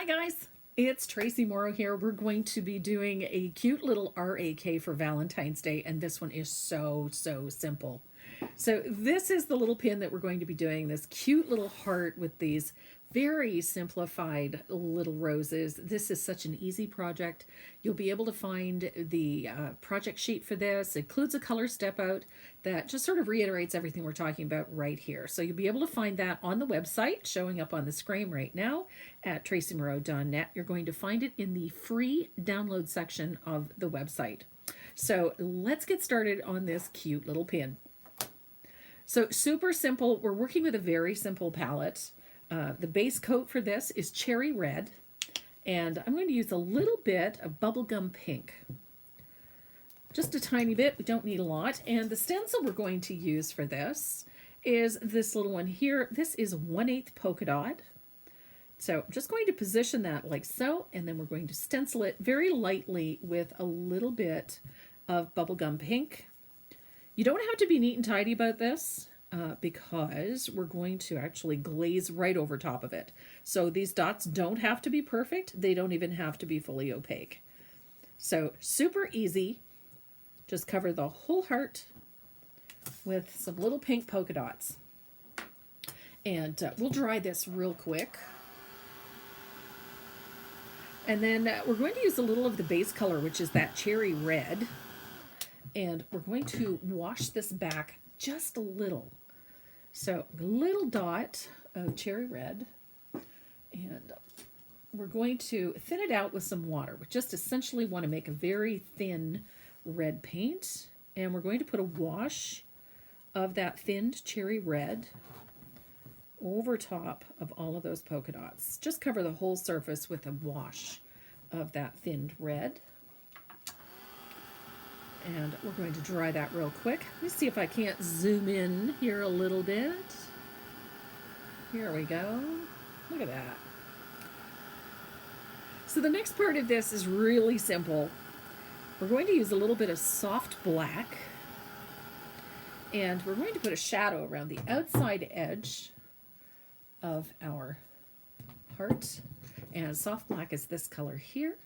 Hi guys, it's Tracy Moreau here. We're going to be doing a cute little RAK for Valentine's Day, and this one is so simple. So this is the little pin that we're going to be doing, this cute little heart with these very simplified little roses. This is such an easy project. You'll be able to find the project sheet for this. It includes a color step out that just sort of reiterates everything we're talking about right here. So you'll be able to find that on the website showing up on the screen right now at tracymoreau.net. You're going to find it in the free download section of the website. So let's get started on this cute little pin. So super simple. We're working with a very simple palette. The base coat for this is cherry red, and I'm going to use a little bit of bubblegum pink. Just a tiny bit, we don't need a lot. And the stencil we're going to use for this is this little one here. This is 1/8 polka dot. So I'm just going to position that like so, and then we're going to stencil it very lightly with a little bit of bubblegum pink. You don't have to be neat and tidy about this. Because we're going to actually glaze right over top of it. So these dots don't have to be perfect. They don't even have to be fully opaque. So super easy. Just cover the whole heart with some little pink polka dots. And we'll dry this real quick. And then we're going to use a little of the base color, which is that cherry red. And we're going to wash this back just a little. So a little dot of cherry red, and we're going to thin it out with some water. We just essentially want to make a very thin red paint, and we're going to put a wash of that thinned cherry red over top of all of those polka dots. Just cover the whole surface with a wash of that thinned red. And we're going to dry that real quick. Let me see if I can't zoom in here a little bit. Here we go. Look at that. So the next part of this is really simple. We're going to use a little bit of soft black. And we're going to put a shadow around the outside edge of our heart. And soft black is this color here.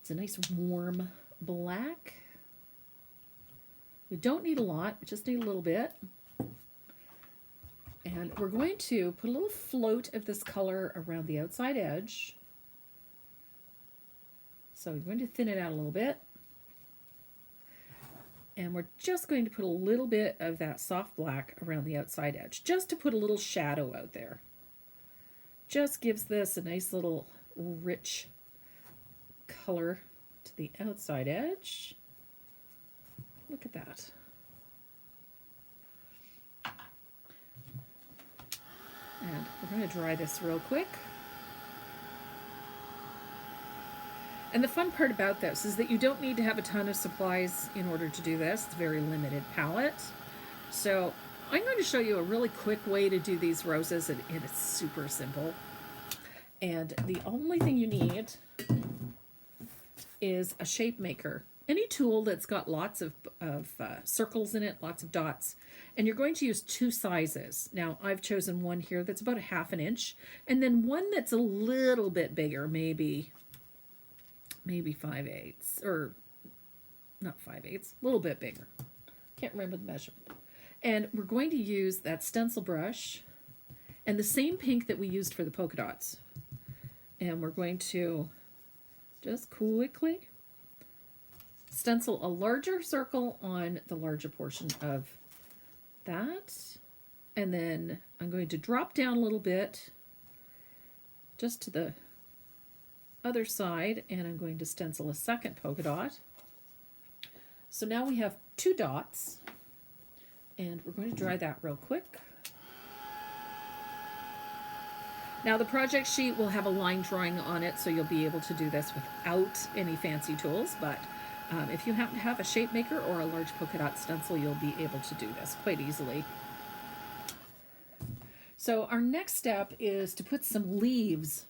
It's a nice warm black. We don't need a lot, we just need a little bit. And we're going to put a little float of this color around the outside edge. So we're going to thin it out a little bit. And we're just going to put a little bit of that soft black around the outside edge, just to put a little shadow out there. Just gives this a nice little rich color to the outside edge. Look at that. And we're going to dry this real quick. And the fun part about this is that you don't need to have a ton of supplies in order to do this. It's a very limited palette. So I'm going to show you a really quick way to do these roses, and it's super simple. And the only thing you need is a shape maker. Any tool that's got lots of circles in it, lots of dots. And you're going to use two sizes. Now, I've chosen one here that's about 1/2 inch, and then one that's a little bit bigger, maybe 5/8, or not 5/8, a little bit bigger. Can't remember the measurement. And we're going to use that stencil brush and the same pink that we used for the polka dots. And we're going to just quickly stencil a larger circle on the larger portion of that. And then I'm going to drop down a little bit just to the other side, and I'm going to stencil a second polka dot. So now we have 2 dots, and we're going to dry that real quick. Now the project sheet will have a line drawing on it, so you'll be able to do this without any fancy tools, but if you happen to have a shape maker or a large polka dot stencil, you'll be able to do this quite easily. So our next step is to put some leaves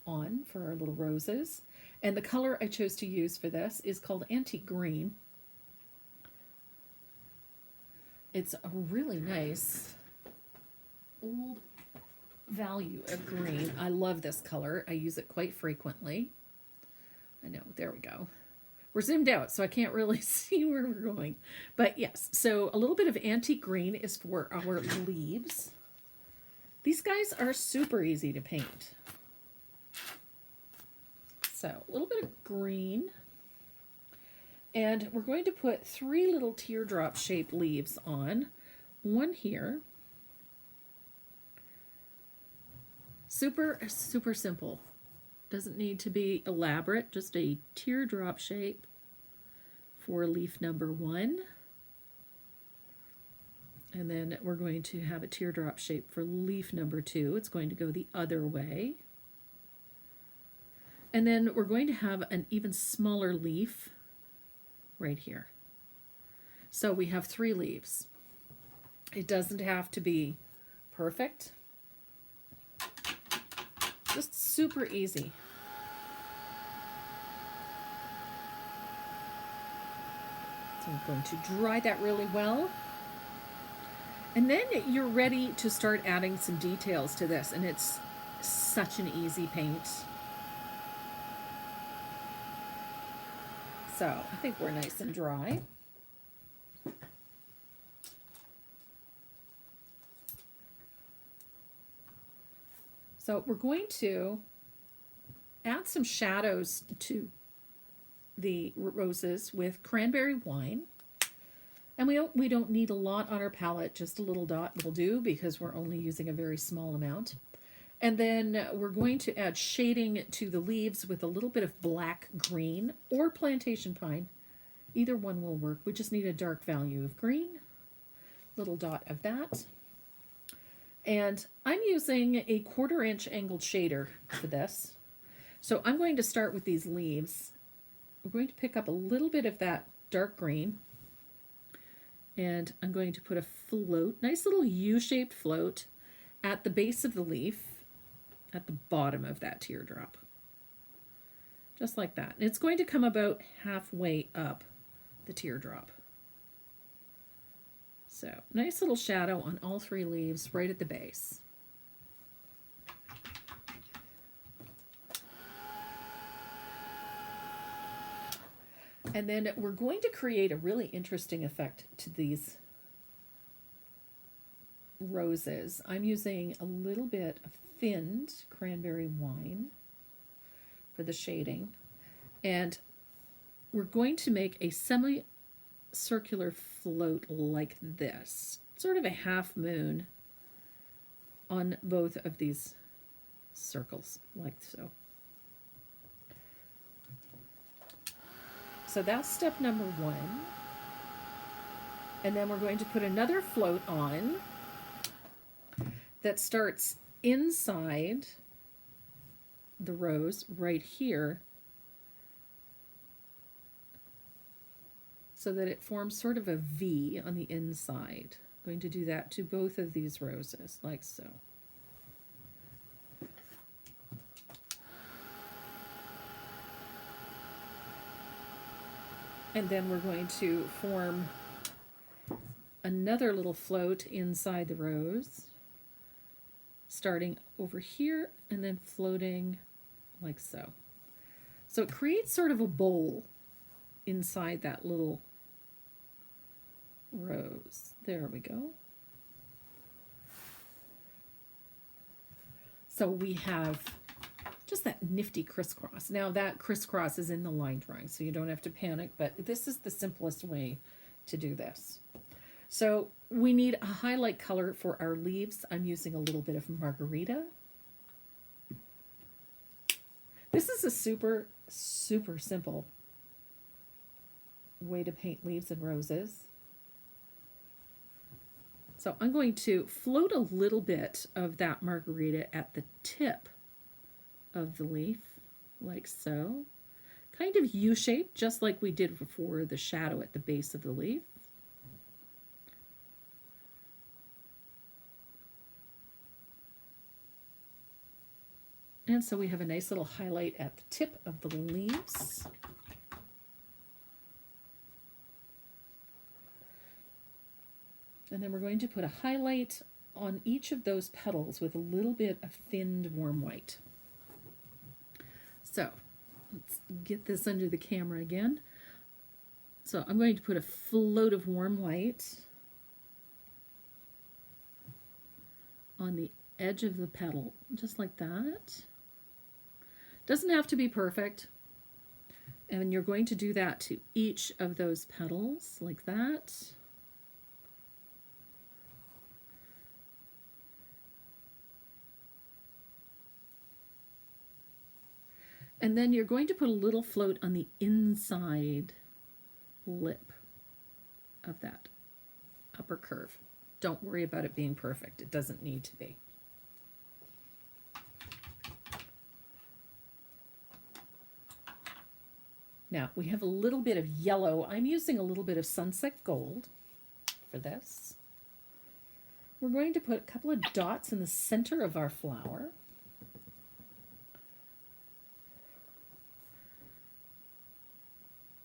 on for our little roses. And the color I chose to use for this is called Antique Green. It's a really nice old value of green. I love this color. I use it quite frequently. I know, there we go. We're zoomed out, so I can't really see where we're going. But yes, so a little bit of antique green is for our leaves. These guys are super easy to paint. So a little bit of green. And we're going to put 3 little teardrop shaped leaves on. One here. Super, super simple. Doesn't need to be elaborate, just a teardrop shape for leaf number 1. And then we're going to have a teardrop shape for leaf number 2. It's going to go the other way. And then we're going to have an even smaller leaf right here. So we have 3 leaves. It doesn't have to be perfect. Just super easy. So I'm going to dry that really well. And then you're ready to start adding some details to this, and it's such an easy paint. So I think we're nice and dry. So we're going to add some shadows to the roses with cranberry wine. And we don't need a lot on our palette, just a little dot will do because we're only using a very small amount. And then we're going to add shading to the leaves with a little bit of black green or plantation pine. Either one will work. We just need a dark value of green, little dot of that. And I'm using a 1/4 inch angled shader for this. So I'm going to start with these leaves. We're going to pick up a little bit of that dark green. And I'm going to put a float, nice little U-shaped float at the base of the leaf, at the bottom of that teardrop. Just like that. And it's going to come about halfway up the teardrop. So nice little shadow on all 3 leaves right at the base. And then we're going to create a really interesting effect to these roses. I'm using a little bit of thinned cranberry wine for the shading. And we're going to make a semicircular float like this, sort of a half moon on both of these circles, like so. So that's step number 1. And then we're going to put another float on that starts inside the rose right here so that it forms sort of a V on the inside. I'm going to do that to both of these roses, like so. And then we're going to form another little float inside the rose, starting over here and then floating like so. So it creates sort of a bowl inside that little rose. There we go. So we have just that nifty crisscross. Now that crisscross is in the line drawing, so you don't have to panic, but this is the simplest way to do this. So we need a highlight color for our leaves. I'm using a little bit of margarita. This is a super, super simple way to paint leaves and roses. So I'm going to float a little bit of that margarita at the tip of the leaf, like so. Kind of U-shaped, just like we did for the shadow at the base of the leaf. And so we have a nice little highlight at the tip of the leaves. And then we're going to put a highlight on each of those petals with a little bit of thinned warm white. So let's get this under the camera again. So I'm going to put a float of warm white on the edge of the petal, just like that. Doesn't have to be perfect. And you're going to do that to each of those petals, like that. And then you're going to put a little float on the inside lip of that upper curve. Don't worry about it being perfect. It doesn't need to be. Now we have a little bit of yellow. I'm using a little bit of sunset gold for this. We're going to put a couple of dots in the center of our flower.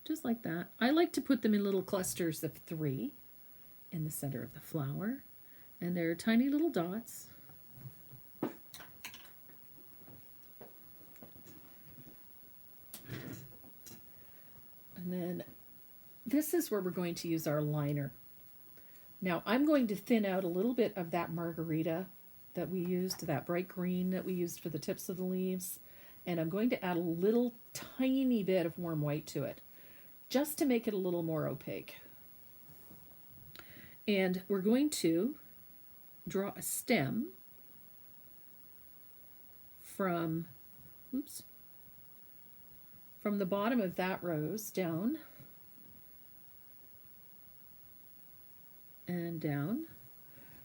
Just like that. I like to put them in little clusters of 3 in the center of the flower. And they're tiny little dots. And then this is where we're going to use our liner. Now I'm going to thin out a little bit of that margarita that we used, that bright green that we used for the tips of the leaves. And I'm going to add a little tiny bit of warm white to it, just to make it a little more opaque. And we're going to draw a stem from, from the bottom of that rose down and down.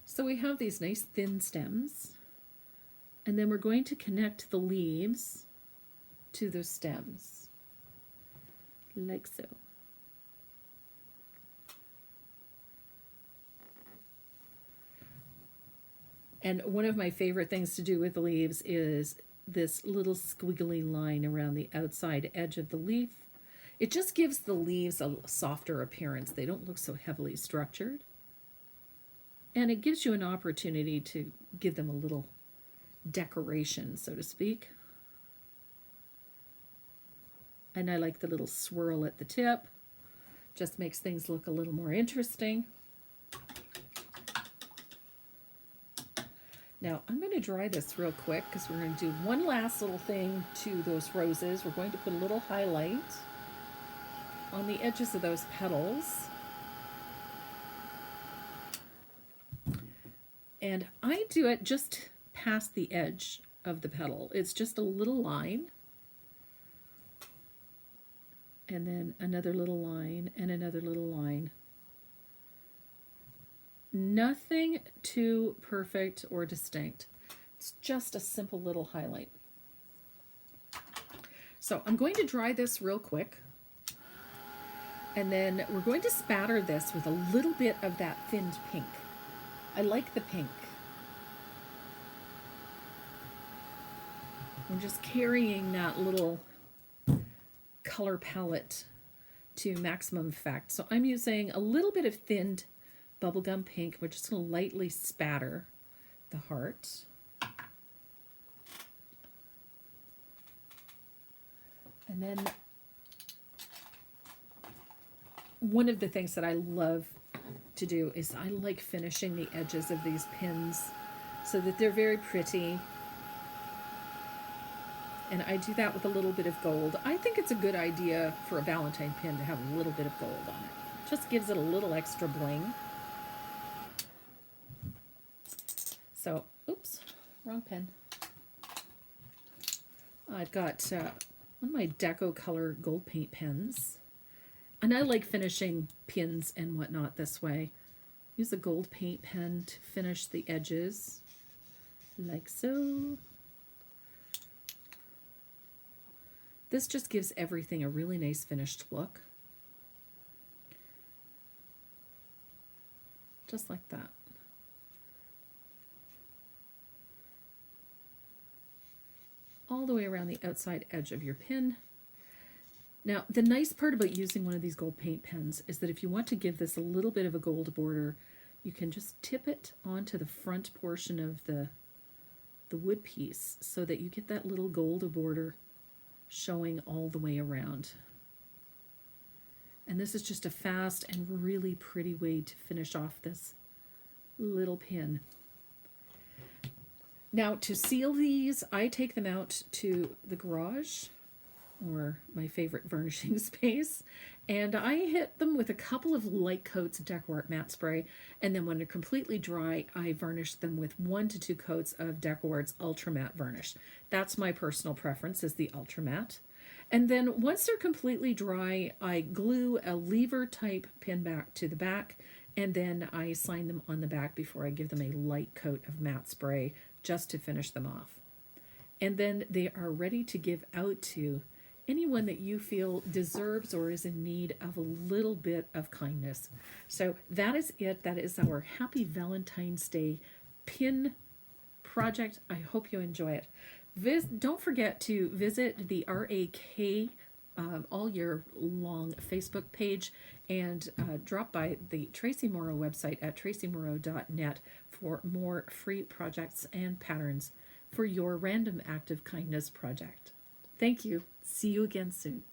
So we have these nice thin stems, and then we're going to connect the leaves to those stems, like so. And one of my favorite things to do with the leaves is this little squiggly line around the outside edge of the leaf. It just gives the leaves a softer appearance. They don't look so heavily structured. And it gives you an opportunity to give them a little decoration, so to speak. And I like the little swirl at the tip. Just makes things look a little more interesting. Now I'm going to dry this real quick because we're going to do one last little thing to those roses. We're going to put a little highlight on the edges of those petals. And I do it just past the edge of the petal. It's just a little line. And then another little line and another little line. Nothing too perfect or distinct. It's just a simple little highlight. So I'm going to dry this real quick. And then we're going to spatter this with a little bit of that thinned pink. I like the pink. I'm just carrying that little color palette to maximum effect. So I'm using a little bit of thinned bubblegum pink. We're just going to lightly spatter the heart. And then one of the things that I love to do is I like finishing the edges of these pins so that they're very pretty. And I do that with a little bit of gold. I think it's a good idea for a Valentine pin to have a little bit of gold on it. Just gives it a little extra bling. So, oops, wrong pen. I've got one of my Deco Color gold paint pens. And I like finishing pins and whatnot this way. Use a gold paint pen to finish the edges, like so. This just gives everything a really nice finished look. Just like that. All the way around the outside edge of your pin. Now, the nice part about using one of these gold paint pens is that if you want to give this a little bit of a gold border, you can just tip it onto the front portion of the wood piece so that you get that little gold border showing all the way around. And this is just a fast and really pretty way to finish off this little pin. Now to seal these, I take them out to the garage, or my favorite vernishing space, and I hit them with a couple of light coats of Decor matte spray, and then when they're completely dry, I varnish them with 1 to 2 coats of Decor's Ultra Matte Varnish. That's my personal preference, is the Ultra Matte. And then once they're completely dry, I glue a lever type pin back to the back, and then I sign them on the back before I give them a light coat of matte spray just to finish them off. And then they are ready to give out to anyone that you feel deserves or is in need of a little bit of kindness. So that is it. That is our Happy Valentine's Day pin project. I hope you enjoy it. Don't forget to visit the RAK all year long Facebook page, and drop by the Tracy Moreau website at tracymoreau.net for more free projects and patterns for your random act of kindness project. Thank you. See you again soon.